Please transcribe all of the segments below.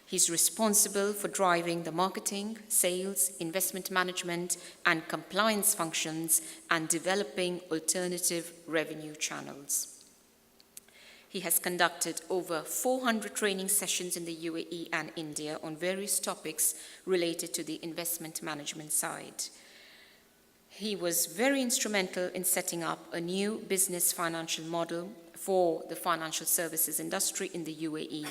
He's responsible for driving the marketing, sales, investment management, and compliance functions and developing alternative revenue channels. He has conducted over 400 training sessions in the UAE and India on various topics related to the investment management side. He was very instrumental in setting up a new business financial model for the financial services industry in the UAE,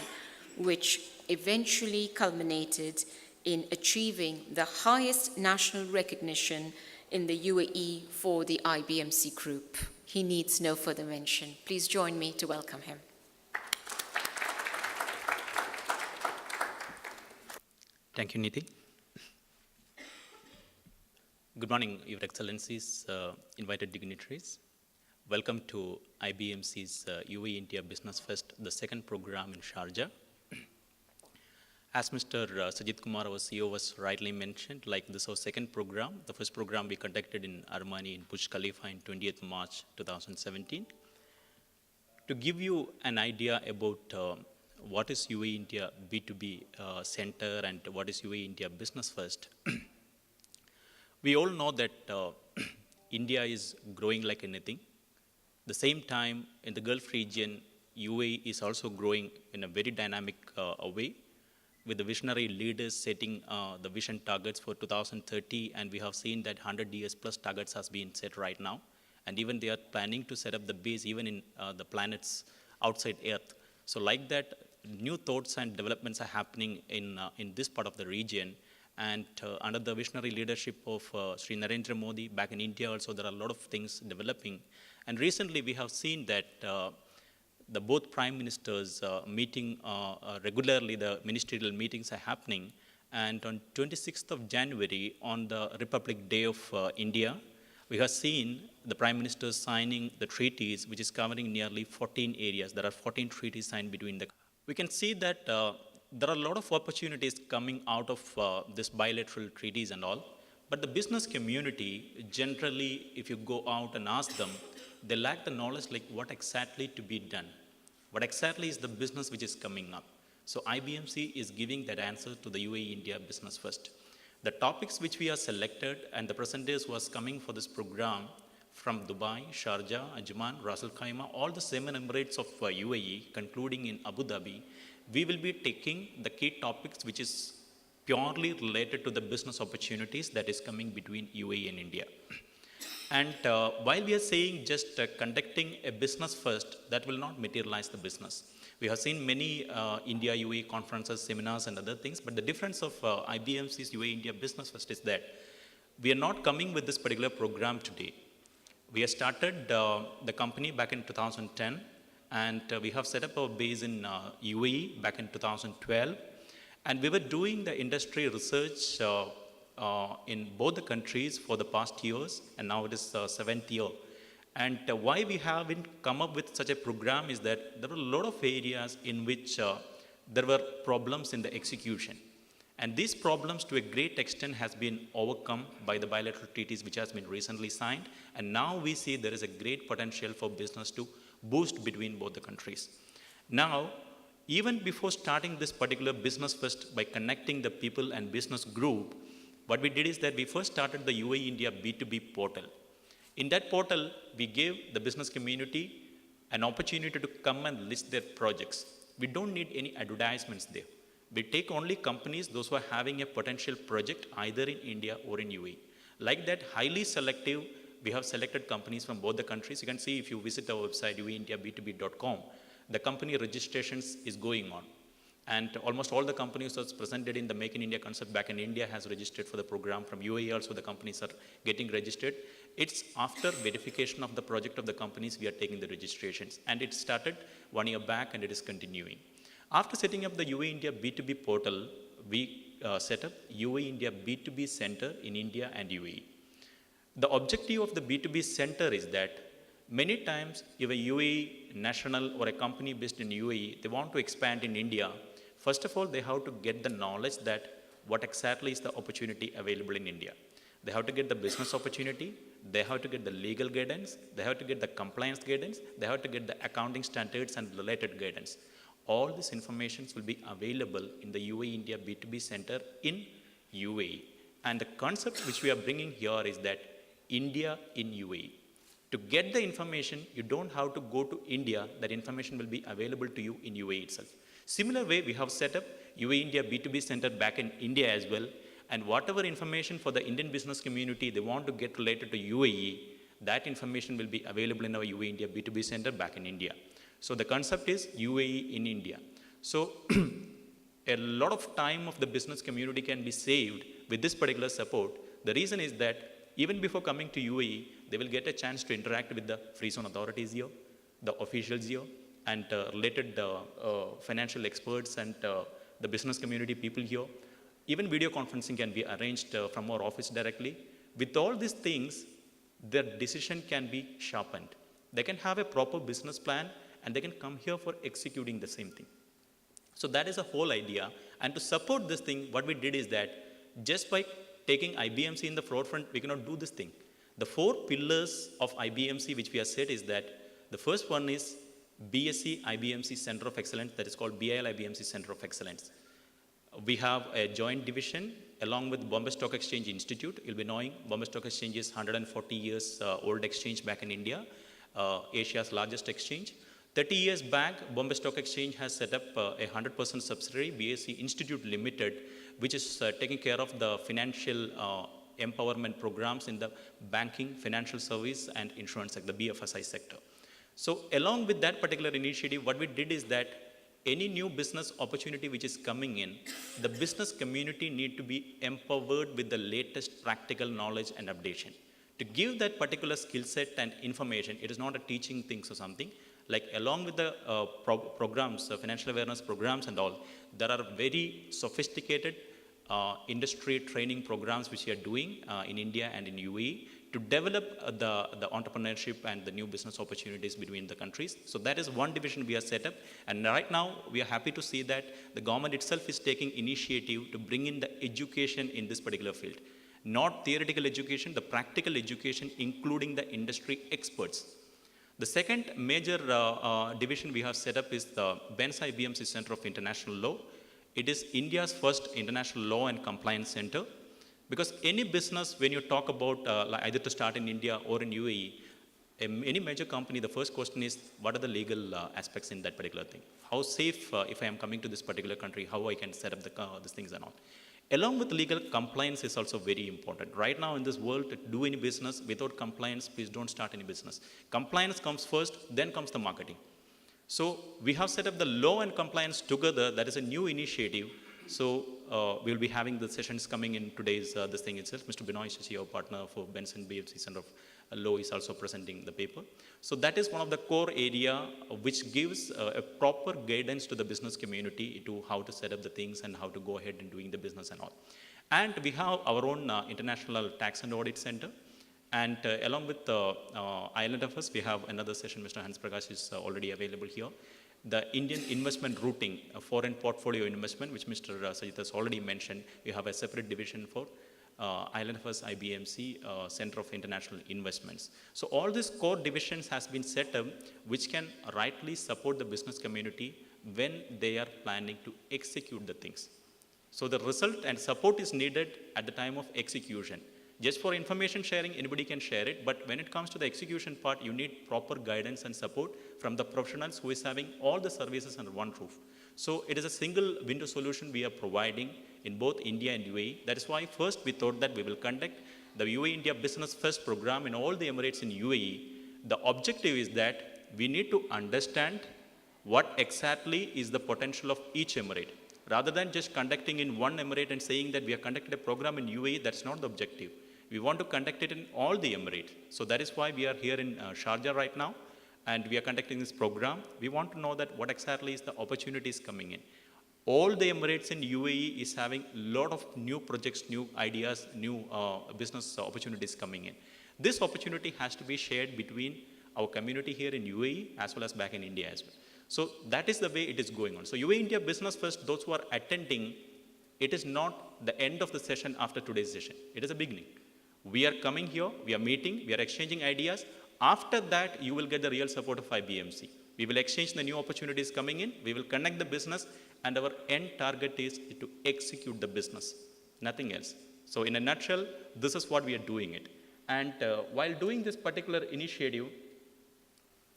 which eventually culminated in achieving the highest national recognition in the UAE for the IBMC group. He needs no further mention. Please join me to welcome him. Thank you, Nidhi. Good morning, Your Excellencies, invited dignitaries. Welcome to IBMC's UAE India Business Fest, the second program in Sharjah. As Mr. Sajid Kumar, our CEO, was rightly mentioned, like this is our second program. The first program we conducted in Armani in Burj Khalifa in 20th March 2017. To give you an idea about what is UAE India B2B Center and what is UAE India Business Fest, we all know that India is growing like anything. The same time, in the Gulf region, UAE is also growing in a very dynamic way, with the visionary leaders setting the vision targets for 2030, and we have seen that 100 years plus targets has been set right now. And even they are planning to set up the base even in the planets outside Earth. So like that, new thoughts and developments are happening in this part of the region. And under the visionary leadership of Sri Narendra Modi, back in India also, there are a lot of things developing. And recently we have seen that the both prime ministers meeting regularly, the ministerial meetings are happening. And on 26th of January, on the Republic Day of India, we have seen the prime minister signing the treaties, which is covering nearly 14 areas. There are 14 treaties signed between the. We can see that there are a lot of opportunities coming out of this bilateral treaties and all. But the business community, generally, if you go out and ask them, they lack the knowledge like what exactly to be done. What exactly is the business which is coming up? So IBMC is giving that answer to the UAE India Business First. The topics which we have selected and the presenters was coming for this program from Dubai, Sharjah, Ajman, Ras Al Khaimah, all the 7 emirates of UAE, concluding in Abu Dhabi, we will be taking the key topics which is purely related to the business opportunities that is coming between UAE and India. And while we are saying just conducting a business first, that will not materialize the business. We have seen many India UAE conferences, seminars and other things, but the difference of IBMC's UAE India Business First is that we are not coming with this particular program today. We have started the company back in 2010, and we have set up our base in UAE back in 2012. And we were doing the industry research in both the countries for the past years, and now it is 7th year. And why we haven't come up with such a program is that there were a lot of areas in which there were problems in the execution. And these problems to a great extent has been overcome by the bilateral treaties which has been recently signed. And now we see there is a great potential for business to boost between both the countries. Now, even before starting this particular business first by connecting the people and business group, what we did is that we first started the UAE India B2B portal. In that portal, we gave the business community an opportunity to come and list their projects. We don't need any advertisements there. We take only companies, those who are having a potential project either in India or in UAE. Like that, highly selective, we have selected companies from both the countries. You can see if you visit our website, uaeindiab2b.com, the company registrations is going on. And almost all the companies that's presented in the Make in India concept back in India has registered for the program. From UAE also the companies are getting registered. It's after verification of the project of the companies we are taking the registrations. And it started 1 year back and it is continuing. After setting up the UAE India B2B portal, we set up UAE India B2B Center in India and UAE. The objective of the B2B Center is that many times if a UAE national or a company based in UAE, they want to expand in India, first of all, they have to get the knowledge that what exactly is the opportunity available in India. They have to get the business opportunity, they have to get the legal guidance, they have to get the compliance guidance, they have to get the accounting standards and related guidance. all this information will be available in the UAE India B2B Center in UAE. And the concept which we are bringing here is that India in UAE. To get the information, you don't have to go to India. That information will be available to you in UAE itself. Similar way, we have set up UAE India B2B Center back in India as well. And whatever information for the Indian business community they want to get related to UAE, that information will be available in our UAE India B2B Center back in India. So the concept is UAE in India. So a lot of time of the business community can be saved with this particular support. The reason is that even before coming to UAE, they will get a chance to interact with the free zone authorities here, the officials here, and related financial experts and the business community people here. Even video conferencing can be arranged from our office directly. With all these things, their decision can be sharpened. They can have a proper business plan and they can come here for executing the same thing. So that is the whole idea. And to support this thing, what we did is that just by taking IBMC in the forefront, we cannot do this thing. The 4 pillars of IBMC which we have said is that the first one is BSc IBMC Center of Excellence, that is called BIL IBMC Center of Excellence. We have a joint division along with Bombay Stock Exchange Institute. You'll be knowing Bombay Stock Exchange is 140 years old exchange back in India, Asia's largest exchange. 30 years back, Bombay Stock Exchange has set up a 100% subsidiary, BSc Institute Limited, which is taking care of the financial empowerment programs in the banking, financial service, and insurance sector, the BFSI sector. So along with that particular initiative, what we did is that any new business opportunity which is coming in, the business community need to be empowered with the latest practical knowledge and updation. To give that particular skill set and information, it is not a teaching thing or something. Like along with the programs, financial awareness programs and all, there are very sophisticated industry training programs which we are doing in India and in UAE to develop the entrepreneurship and the new business opportunities between the countries. So that is one division we are set up. And right now, we are happy to see that the government itself is taking initiative to bring in the education in this particular field. Not theoretical education, the practical education, including the industry experts. The second major division we have set up is the BENS IBMC Center of International Law. It is India's first international law and compliance center. Because any business, when you talk about either to start in India or in UAE, any major company, the first question is, what are the legal aspects in that particular thing? How safe, if I am coming to this particular country, how I can set up these things and all. Along with legal, compliance is also very important. Right now in this world, to do any business without compliance, please don't start any business. Compliance comes first, then comes the marketing. So we have set up the law and compliance together. That is a new initiative. So we'll be having the sessions coming in today's this thing itself. Mr. Binoy Shashi, our partner for Benson BFC Center of Law, is also presenting the paper. So that is one of the core area which gives a proper guidance to the business community to how to set up the things and how to go ahead and doing the business and all. And we have our own International Tax and Audit Center. And along with Island of Us, we have another session. Mr. Hans Prakash is already available here. The Indian investment routing, a foreign portfolio investment, which Mr. Sajid has already mentioned, we have a separate division for Island of Us IBMC Center of International Investments. So all these core divisions has been set up, which can rightly support the business community when they are planning to execute the things. So the result and support is needed at the time of execution. Just for information sharing, anybody can share it, but when it comes to the execution part, you need proper guidance and support from the professionals who is having all the services under one roof. So it is a single window solution we are providing in both India and UAE. That is why first we thought that we will conduct the UAE India Business First program in all the Emirates in UAE. The objective is that we need to understand what exactly is the potential of each Emirate. Rather than just conducting in one Emirate and saying that we have conducted a program in UAE, that's not the objective. We want to conduct it in all the Emirates. So that is why we are here in Sharjah right now, and we are conducting this program. We want to know that what exactly is the opportunities coming in. All the Emirates in UAE is having a lot of new projects, new ideas, new business opportunities coming in. This opportunity has to be shared between our community here in UAE as well as back in India as well. So that is the way it is going on. So UAE India Business First, those who are attending, it is not the end of the session after today's session. It is a beginning. We are coming here, we are meeting, we are exchanging ideas. After that, you will get the real support of IBMC. We will exchange the new opportunities coming in, we will connect the business, and our end target is to execute the business, nothing else. So in a nutshell, this is what we are doing it. And while doing this particular initiative,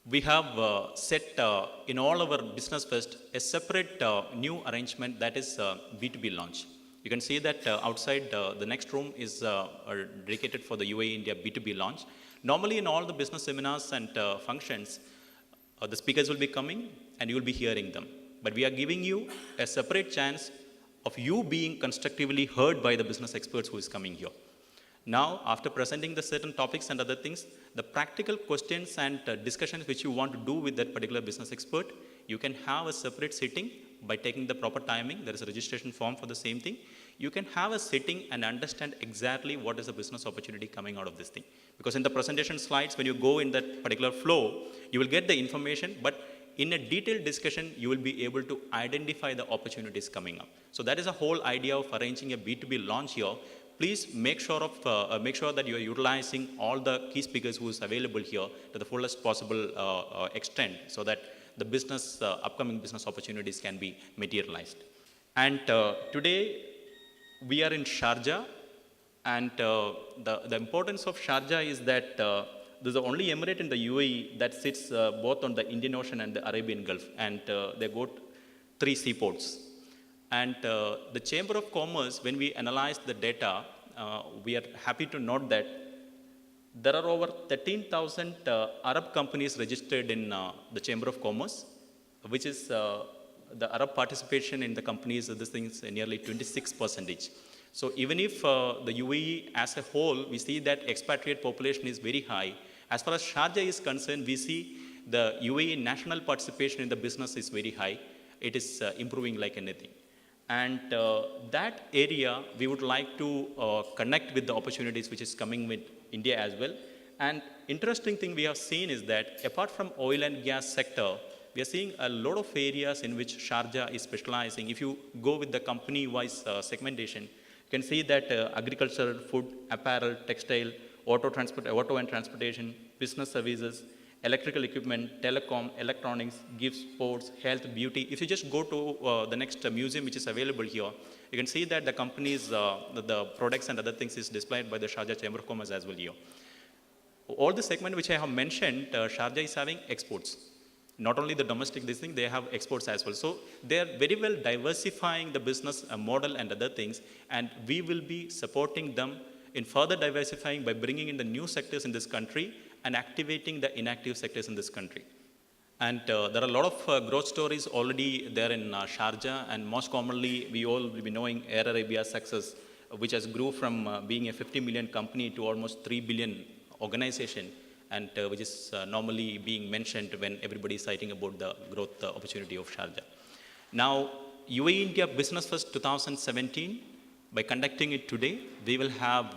we have set in all our business fest a separate new arrangement, that is B2B launch. You can see that outside the next room is dedicated for the UAE India B2B launch. Normally in all the business seminars and functions, the speakers will be coming and you will be hearing them. But we are giving you a separate chance of you being constructively heard by the business experts who is coming here. Now, after presenting the certain topics and other things, the practical questions and discussions which you want to do with that particular business expert, you can have a separate sitting by taking the proper timing. There is a registration form for the same thing. You can have a sitting and understand exactly what is the business opportunity coming out of this thing. Because in the presentation slides, when you go in that particular flow, you will get the information, but in a detailed discussion, you will be able to identify the opportunities coming up. So that is the whole idea of arranging a B2B launch here. Please make sure that you are utilizing all the key speakers who is available here to the fullest possible extent, so that the business, upcoming business opportunities can be materialized. And today we are in Sharjah, and the importance of Sharjah is that this is the only emirate in the UAE that sits both on the Indian Ocean and the Arabian Gulf, and they got 3 seaports. And the Chamber of Commerce, when we analyze the data, we are happy to note that there are over 13,000 Arab companies registered in the Chamber of Commerce, which is the Arab participation in the companies, this thing is nearly 26%. So even if the UAE as a whole, we see that expatriate population is very high, as far as Sharjah is concerned, we see the UAE national participation in the business is very high. It is improving like anything. And that area, we would like to connect with the opportunities which is coming with India as well. And interesting thing we have seen is that apart from oil and gas sector, we are seeing a lot of areas in which Sharjah is specializing. If you go with the company-wise segmentation, you can see that agriculture, food, apparel, textile, auto and transportation, business services, electrical equipment, telecom, electronics, gifts, sports, health, beauty. If you just go to the next museum which is available here, you can see that the companies, the products and other things is displayed by the Sharjah Chamber of Commerce as well here. All the segment which I have mentioned, Sharjah is having exports. Not only the domestic this thing, they have exports as well. So they are very well diversifying the business model and other things, and we will be supporting them in further diversifying by bringing in the new sectors in this country and activating the inactive sectors in this country. And there are a lot of growth stories already there in Sharjah, and most commonly we all will be knowing Air Arabia's success, which has grew from being a 50 million company to almost 3 billion organization, and which is normally being mentioned when everybody is citing about the growth opportunity of Sharjah. Now, UAE India Business Fest 2017, by conducting it today, we will have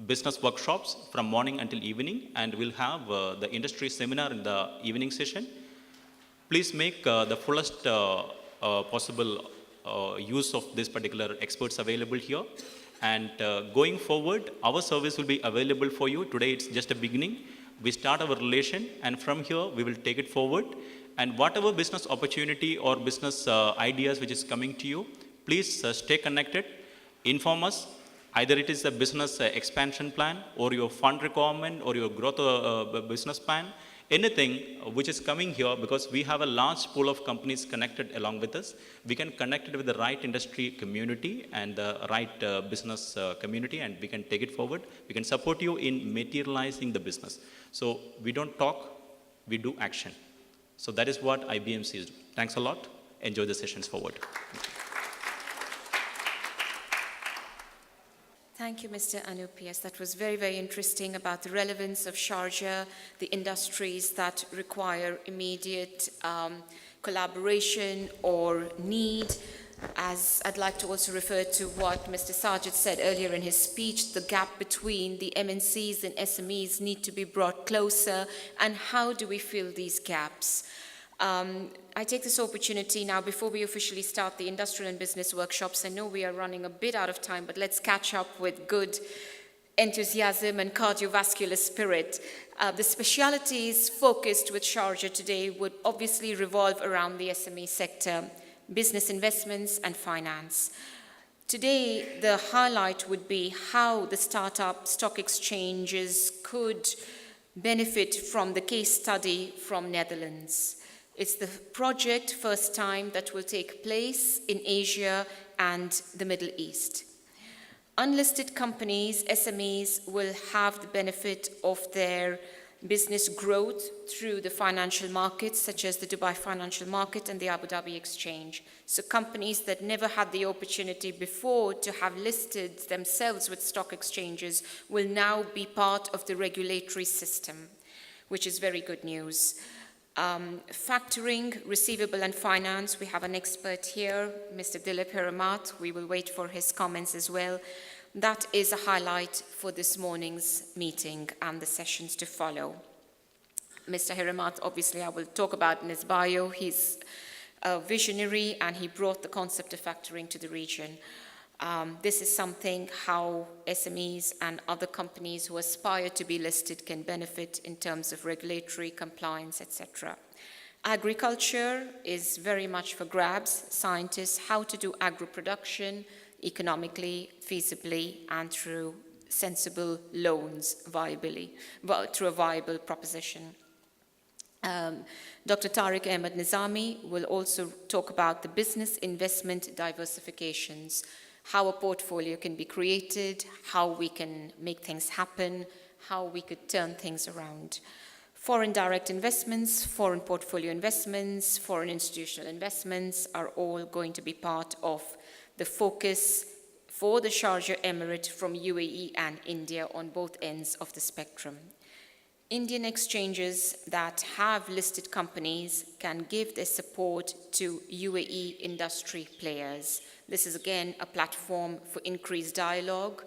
business workshops from morning until evening, and we'll have the industry seminar in the evening session. Please make the fullest possible use of this particular experts available here. And going forward, our service will be available for you. Today it's just a beginning. We start our relation, and from here we will take it forward. And whatever business opportunity or business ideas which is coming to you, please stay connected, inform us. Either it is a business expansion plan, or your fund requirement, or your growth business plan, anything which is coming here, because we have a large pool of companies connected along with us. We can connect it with the right industry community and the right business community, and we can take it forward. We can support you in materializing the business. So we don't talk, we do action. So that is what IBMC is doing. Thanks a lot. Enjoy the sessions forward. Thank you, Mr. Anup. Yes, that was very, very interesting about the relevance of Sharjah, the industries that require immediate collaboration or need. As I'd like to also refer to what Mr. Sajid said earlier in his speech, the gap between the MNCs and SMEs need to be brought closer, and how do we fill these gaps? I take this opportunity now, before we officially start the industrial and business workshops. I know we are running a bit out of time, but let's catch up with good enthusiasm and cardiovascular spirit. The specialities focused with Sharjah today would obviously revolve around the SME sector, business investments and finance. Today, the highlight would be how the startup stock exchanges could benefit from the case study from Netherlands. It's the project first time that will take place in Asia and the Middle East. Unlisted companies, SMEs, will have the benefit of their business growth through the financial markets, such as the Dubai Financial Market and the Abu Dhabi Exchange. So companies that never had the opportunity before to have listed themselves with stock exchanges will now be part of the regulatory system, which is very good news. Factoring, receivable and finance, we have an expert here, Mr. Dilip Hiramat. We will wait for his comments as well. That is a highlight for this morning's meeting and the sessions to follow. Mr. Hiramat, obviously I will talk about in his bio. He's a visionary and he brought the concept of factoring to the region. This is something how SMEs and other companies who aspire to be listed can benefit in terms of regulatory compliance, etc. Agriculture is very much for grabs. Scientists, how to do agro-production economically, feasibly, and through sensible loans, through a viable proposition. Dr. Tariq Ahmed Nizami will also talk about the business investment diversifications, how a portfolio can be created, how we can make things happen, how we could turn things around. Foreign direct investments, foreign portfolio investments, foreign institutional investments are all going to be part of the focus for the Sharjah Emirate from UAE and India on both ends of the spectrum. Indian exchanges that have listed companies can give their support to UAE industry players. This is again a platform for increased dialogue.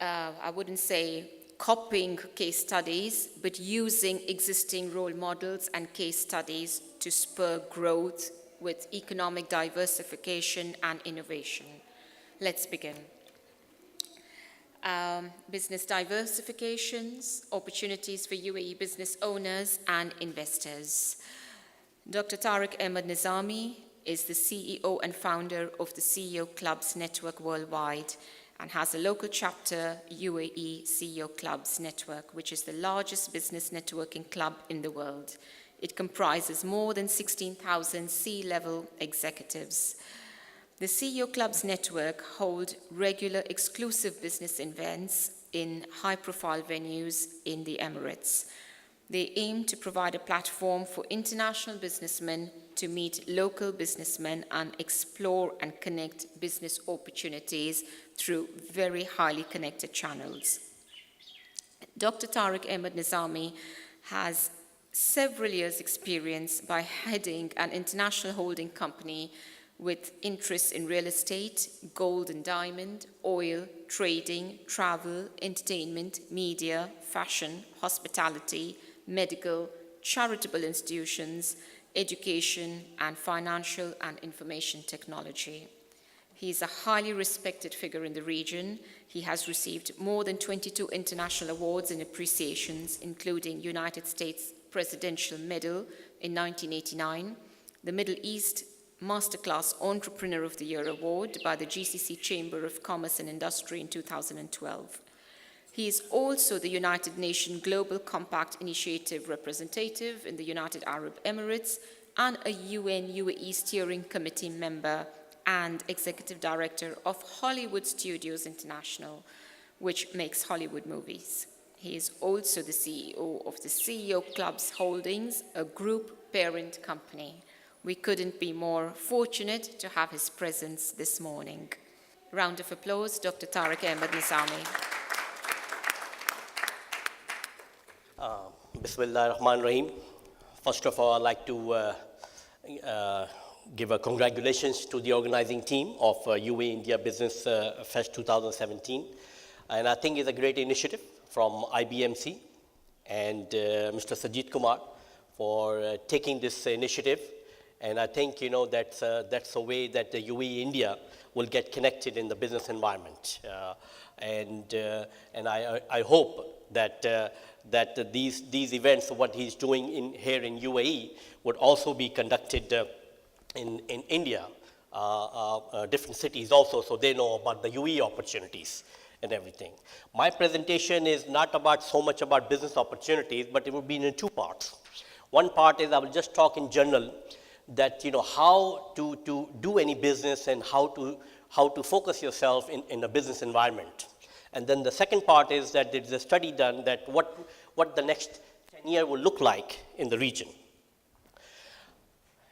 I wouldn't say copying case studies, but using existing role models and case studies to spur growth with economic diversification and innovation. Let's begin. Business diversifications, opportunities for UAE business owners and investors. Dr. Tariq Ahmed Nizami is the CEO and founder of the CEO Clubs Network Worldwide and has a local chapter, UAE CEO Clubs Network, which is the largest business networking club in the world. It comprises more than 16,000 C-level executives. The CEO Clubs Network hold regular exclusive business events in high-profile venues in the Emirates. They aim to provide a platform for international businessmen to meet local businessmen and explore and connect business opportunities through very highly connected channels. Dr. Tariq Ahmed Nizami has several years' experience by heading an international holding company with interests in real estate, gold and diamond, oil, trading, travel, entertainment, media, fashion, hospitality, medical, charitable institutions, education, and financial and information technology. He is a highly respected figure in the region. He has received more than 22 international awards and appreciations, including United States Presidential Medal in 1989, the Middle East Masterclass Entrepreneur of the Year Award by the GCC Chamber of Commerce and Industry in 2012. He is also the United Nations Global Compact Initiative representative in the United Arab Emirates and a UN UAE Steering Committee member and Executive Director of Hollywood Studios International, which makes Hollywood movies. He is also the CEO of the CEO Clubs Holdings, a group parent company. We couldn't be more fortunate to have his presence this morning. Round of applause, Dr. Tariq Ahmed Nizami. Bismillah ar-Rahman ar-Rahim. First of all, I'd like to give a congratulations to the organizing team of UAE India Business Fest 2017. And I think it's a great initiative from IBMC and Mr. Sajid Kumar for taking this initiative And I think, that's a way that the UAE India will get connected in the business environment. And I hope that these events, what he's doing here in UAE, would also be conducted in India, different cities also, so they know about the UAE opportunities and everything. My presentation is not so much about business opportunities, but it will be in two parts. One part is I will just talk in general that how to do any business and how to focus yourself in a business environment. And then the second part is that there is a study done that what the next 10 years will look like in the region.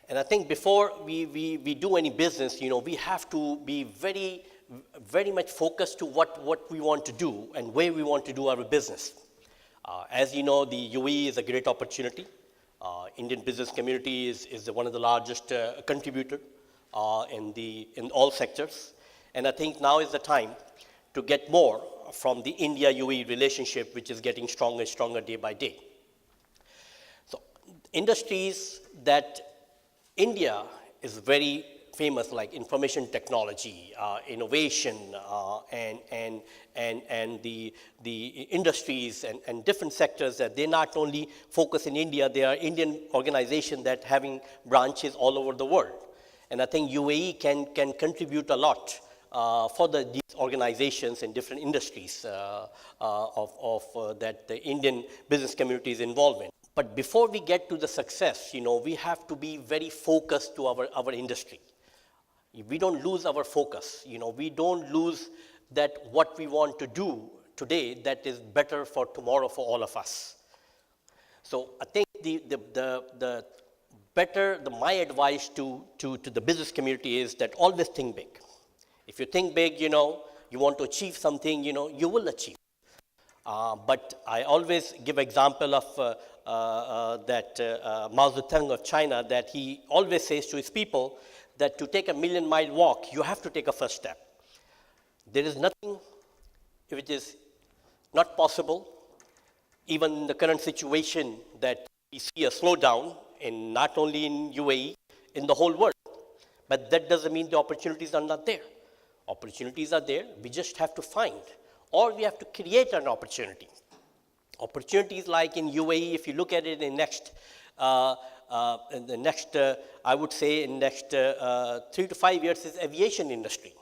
And I think before we do any business, we have to be very much focused to what we want to do and where we want to do our business. As you know, the UAE is a great opportunity. Indian business community is one of the largest contributor in all sectors. And I think now is the time to get more from the India-UAE relationship, which is getting stronger and stronger day by day. So industries that India is very famous, like information technology, innovation, and the industries and different sectors that they not only focus in India, they are Indian organizations that having branches all over the world. And I think UAE can contribute a lot for these organizations in different industries that the Indian business community is involved in. But before we get to the success, we have to be very focused to our industry. We don't lose our focus. We don't lose that what we want to do today that is better for tomorrow for all of us. So I think my advice to the business community is that always think big. If you think big, you want to achieve something, you will achieve. But I always give example of that Mao Zedong of China, that he always says to his people that to take a million-mile walk, you have to take a first step. There is nothing which is not possible, even in the current situation that we see a slowdown not only in UAE, in the whole world. But that doesn't mean the opportunities are not there. Opportunities are there, we just have to find, or we have to create an opportunity. Opportunities like in UAE, if you look at it in the next, I would say in next 3 to 5 years is aviation industry.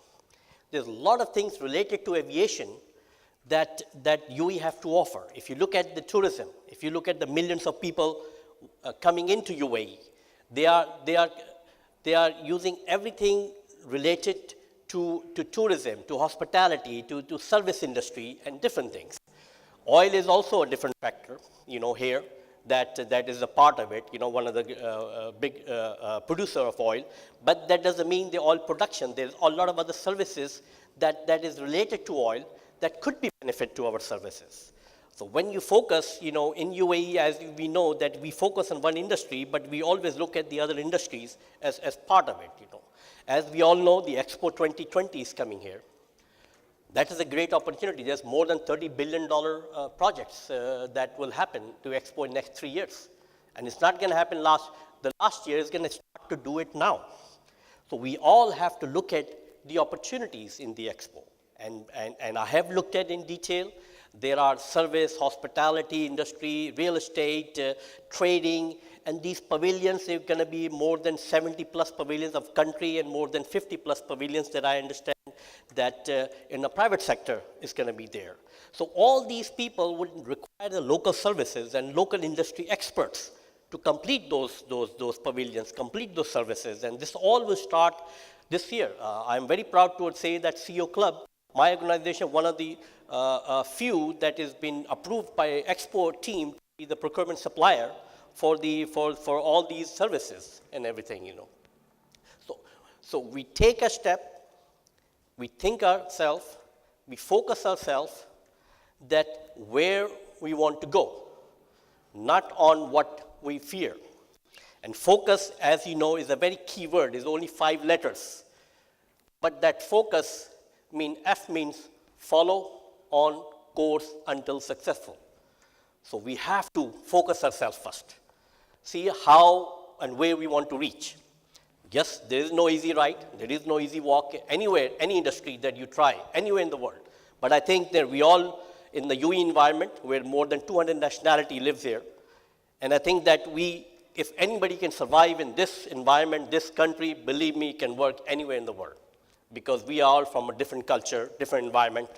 There's a lot of things related to aviation that UAE have to offer. If you look at the tourism, if you look at the millions of people coming into UAE, they are using everything related to tourism, to hospitality, to service industry and different things. Oil is also a different factor, here. That is a part of it, one of the big producer of oil, but that doesn't mean the oil production. There's a lot of other services that is related to oil that could be benefit to our services. So when you focus, in UAE, as we know that we focus on one industry, but we always look at the other industries as part of it, As we all know, the Expo 2020 is coming here. That is a great opportunity. There's more than $30 billion projects that will happen to Expo in the next 3 years. And it's not going to happen the last year, it's going to start to do it now. So we all have to look at the opportunities in the Expo. And I have looked at in detail. There are service, hospitality industry, real estate, trading, and these pavilions, they're going to be more than 70 plus pavilions of country and more than 50 plus pavilions that I understand that in the private sector is going to be there. So all these people would require the local services and local industry experts to complete those pavilions, complete those services. And this all will start this year. I'm very proud to say that CEO Club, my organization, one of the few that has been approved by Expo team to be the procurement supplier for all these services and everything, So we take a step, we think ourselves, we focus ourselves that where we want to go, not on what we fear. And focus, as you know, is a very key word, is only 5 letters. But that focus F means follow on course until successful. So we have to focus ourselves first. See how and where we want to reach. Yes, there is no easy ride, there is no easy walk anywhere, any industry that you try, anywhere in the world. But I think that we all, in the UAE environment, where more than 200 nationality lives here, and I think that if anybody can survive in this environment, this country, believe me, can work anywhere in the world. Because we are all from a different culture, different environment,